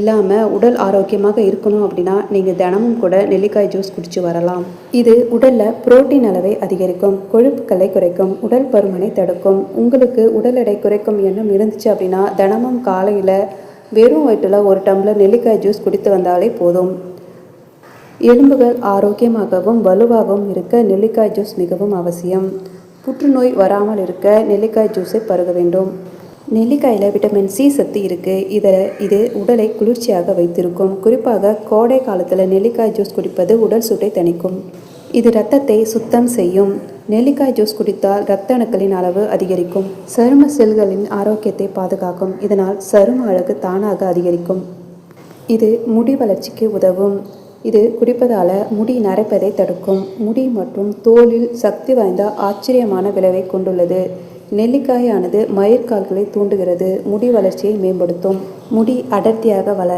இல்லாமல் உடல் ஆரோக்கியமாக இருக்கணும் அப்படின்னா நீங்கள் தினமும் கூட நெல்லிக்காய் ஜூஸ் குடிச்சு வரலாம். இது உடலில் புரோட்டீன் அளவை அதிகரிக்கும், கொழுப்புக்களை குறைக்கும், உடல் பருமனை தடுக்கும். உங்களுக்கு உடல் எடை குறைக்கும் எண்ணம் இருந்துச்சு அப்படின்னா தினமும் காலையில் வெறும் வயிற்றில் ஒரு டம்ளர் நெல்லிக்காய் ஜூஸ் குடித்து வந்தாலே போதும். எலும்புகள் ஆரோக்கியமாகவும் வலுவாகவும் இருக்க நெல்லிக்காய் ஜூஸ் மிகவும் அவசியம். புற்றுநோய் வராமல் இருக்க நெல்லிக்காய் ஜூஸை பருக வேண்டும். நெல்லிக்காயில் விட்டமின் சி சத்து இருக்குது. இது உடலை குளிர்ச்சியாக வைத்திருக்கும். குறிப்பாக கோடை காலத்தில் நெல்லிக்காய் ஜூஸ் குடிப்பது உடல் சூட்டை தணிக்கும். இது இரத்தத்தை சுத்தம் செய்யும். நெல்லிக்காய் ஜூஸ் குடித்தால் இரத்த அணுக்களின் அளவு அதிகரிக்கும். சரும செல்களின் ஆரோக்கியத்தை பாதுகாக்கும். இதனால் சரும அழகு தானாக அதிகரிக்கும். இது முடி வளர்ச்சிக்கு உதவும். இது குடிப்பதால் முடி நரைப்பதை தடுக்கும். முடி மற்றும் தோலில் சக்தி வாய்ந்த ஆச்சரியமான விளைவை கொண்டுள்ளது. நெல்லிக்காயானது மயிர்கால்களை தூண்டுகிறது, முடி வளர்ச்சியை மேம்படுத்தும். முடி அடர்த்தியாக வளர